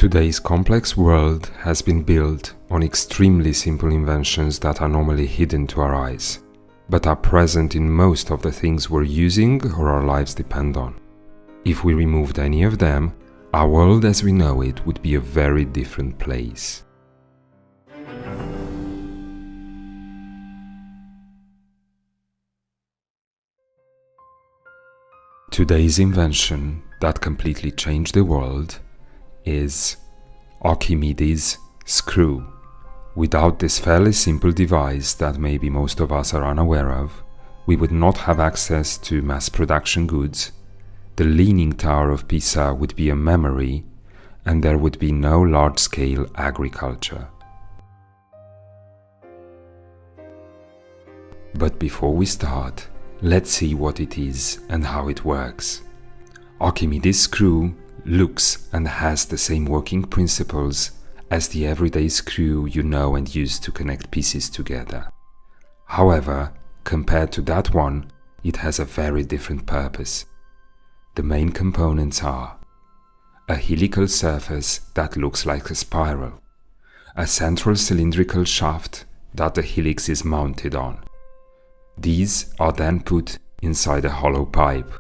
Today's complex world has been built on extremely simple inventions that are normally hidden to our eyes, but are present in most of the things we're using or our lives depend on. If we removed any of them, our world as we know it would be a very different place. Today's invention that completely changed the world is Archimedes Screw. Without this fairly simple device that maybe most of us are unaware of, we would not have access to mass production goods, the Leaning Tower of Pisa would be a memory, and there would be no large-scale agriculture. But before we start, let's see what it is and how it works. Archimedes Screw looks and has the same working principles as the everyday screw you know and use to connect pieces together. However, compared to that one, it has a very different purpose. The main components are a helical surface that looks like a spiral, a central cylindrical shaft that the helix is mounted on. These are then put inside a hollow pipe.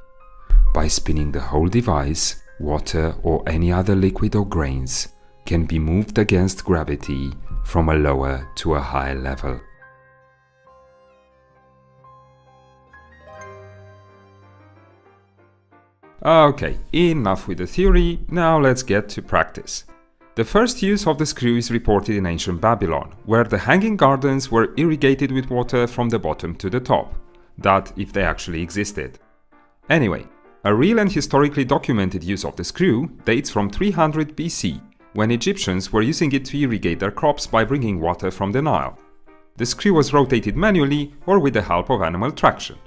By spinning the whole device, water or any other liquid or grains can be moved against gravity from a lower to a higher level. Okay, enough with the theory, now let's get to practice. The first use of the screw is reported in ancient Babylon, where the hanging gardens were irrigated with water from the bottom to the top. That if they actually existed. Anyway, a real and historically documented use of the screw dates from 300 BC, when Egyptians were using it to irrigate their crops by bringing water from the Nile. The screw was rotated manually or with the help of animal traction.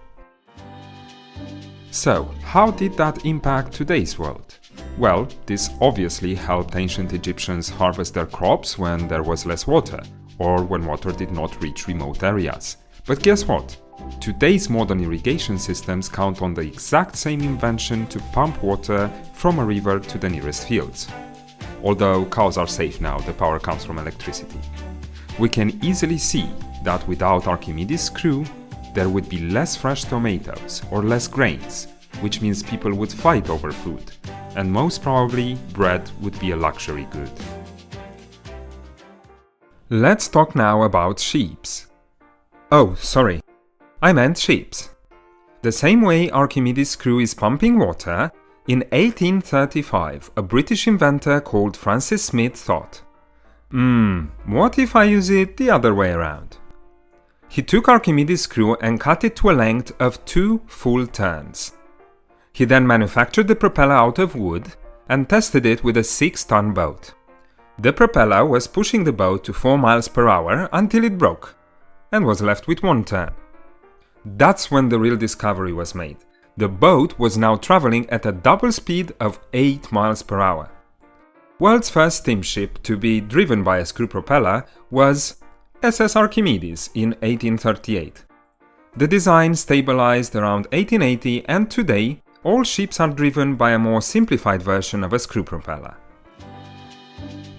So, how did that impact today's world? Well, this obviously helped ancient Egyptians harvest their crops when there was less water, or when water did not reach remote areas. But guess what? Today's modern irrigation systems count on the exact same invention to pump water from a river to the nearest fields. Although cows are safe now, the power comes from electricity. We can easily see that without Archimedes Screw, there would be less fresh tomatoes or less grains, which means people would fight over food, and most probably bread would be a luxury good. Let's talk now about sheeps. Oh, sorry. I meant ships. The same way Archimedes Screw is pumping water, in 1835 a British inventor called Francis Smith thought, what if I use it the other way around? He took Archimedes Screw and cut it to a length of 2 full turns. He then manufactured the propeller out of wood and tested it with a 6-ton boat. The propeller was pushing the boat to 4 miles per hour until it broke, and was left with 1 turn. That's when the real discovery was made. The boat was now traveling at a double speed of 8 miles per hour. World's first steamship to be driven by a screw propeller was SS Archimedes in 1838. The design stabilized around 1880, and today all ships are driven by a more simplified version of a screw propeller.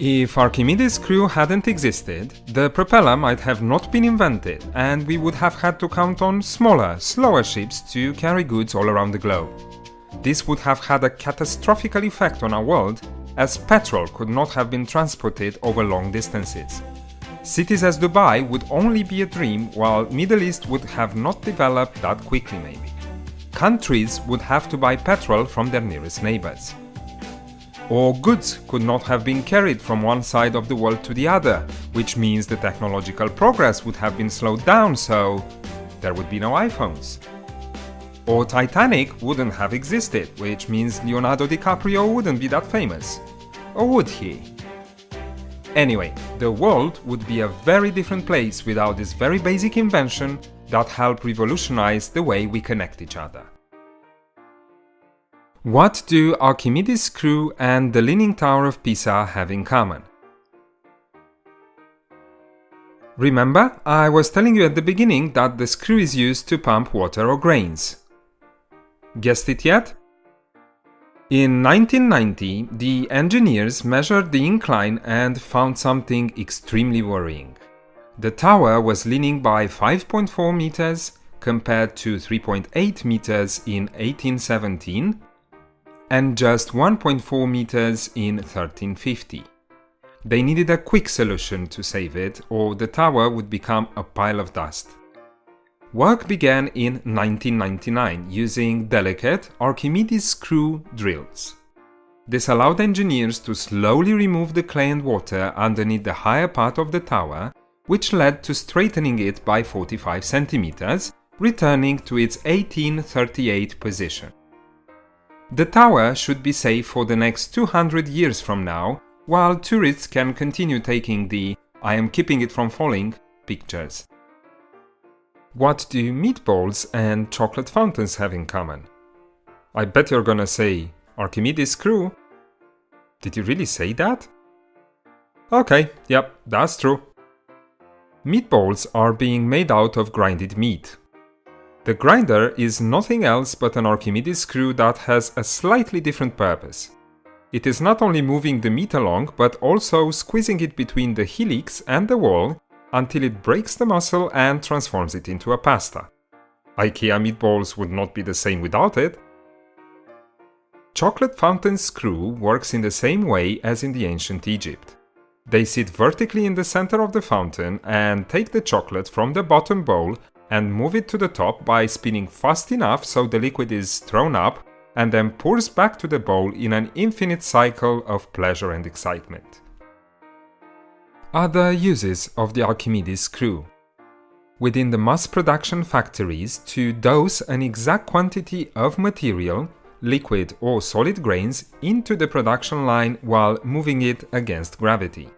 If Archimedes Crew hadn't existed, the propeller might have not been invented, and we would have had to count on smaller, slower ships to carry goods all around the globe. This would have had a catastrophic effect on our world, as petrol could not have been transported over long distances. Cities as Dubai would only be a dream, while Middle East would have not developed that quickly maybe. Countries would have to buy petrol from their nearest neighbors. Or goods could not have been carried from one side of the world to the other, which means the technological progress would have been slowed down, so there would be no iPhones. Or Titanic wouldn't have existed, which means Leonardo DiCaprio wouldn't be that famous. Or would he? Anyway, the world would be a very different place without this very basic invention that helped revolutionize the way we connect each other. What do Archimedes Screw and the Leaning Tower of Pisa have in common? Remember, I was telling you at the beginning that the screw is used to pump water or grains. Guessed it yet? In 1990, the engineers measured the incline and found something extremely worrying. The tower was leaning by 5.4 meters compared to 3.8 meters in 1817 and just 1.4 meters in 1350. They needed a quick solution to save it, or the tower would become a pile of dust. Work began in 1999 using delicate Archimedes Screw drills. This allowed engineers to slowly remove the clay and water underneath the higher part of the tower, which led to straightening it by 45 centimeters, returning to its 1838 position. The tower should be safe for the next 200 years from now, while tourists can continue taking the "I am keeping it from falling" pictures. What do meatballs and chocolate fountains have in common? I bet you're gonna say Archimedes Crew. Did you really say that? Okay, yep, that's true. Meatballs are being made out of grinded meat. The grinder is nothing else but an Archimedes screw that has a slightly different purpose. It is not only moving the meat along, but also squeezing it between the helix and the wall until it breaks the muscle and transforms it into a pasta. IKEA meatballs would not be the same without it. Chocolate fountain screw works in the same way as in the ancient Egypt. They sit vertically in the center of the fountain and take the chocolate from the bottom bowl and move it to the top by spinning fast enough so the liquid is thrown up and then pours back to the bowl in an infinite cycle of pleasure and excitement. Other uses of the Archimedes screw. Within the mass production factories, to dose an exact quantity of material, liquid or solid grains, into the production line while moving it against gravity.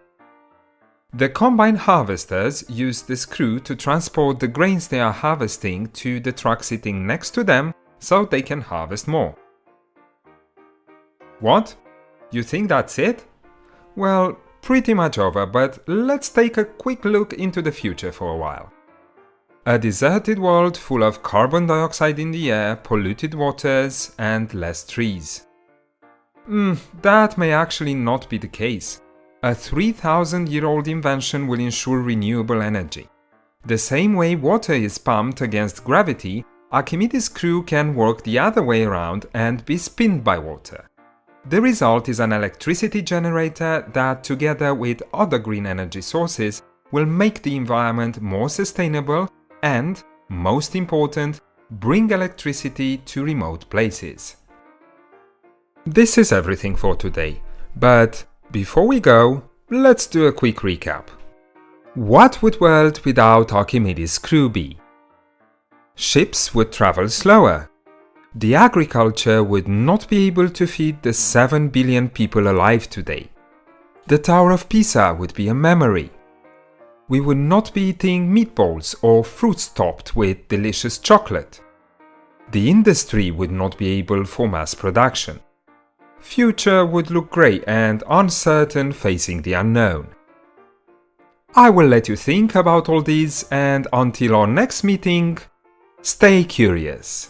The combine harvesters use the screw to transport the grains they are harvesting to the truck sitting next to them so they can harvest more. What? You think that's it? Well, pretty much over, but let's take a quick look into the future for a while. A deserted world full of carbon dioxide in the air, polluted waters, and less trees. That may actually not be the case. A 3,000-year-old invention will ensure renewable energy. The same way water is pumped against gravity, Archimedes Crew can work the other way around and be spinned by water. The result is an electricity generator that, together with other green energy sources, will make the environment more sustainable and, most important, bring electricity to remote places. This is everything for today, but before we go, let's do a quick recap. What would world without Archimedes Crew be? Ships would travel slower. The agriculture would not be able to feed the 7 billion people alive today. The Tower of Pisa would be a memory. We would not be eating meatballs or fruits topped with delicious chocolate. The industry would not be able for mass production. Future would look grey and uncertain, facing the unknown. I will let you think about all these, and until our next meeting, stay curious.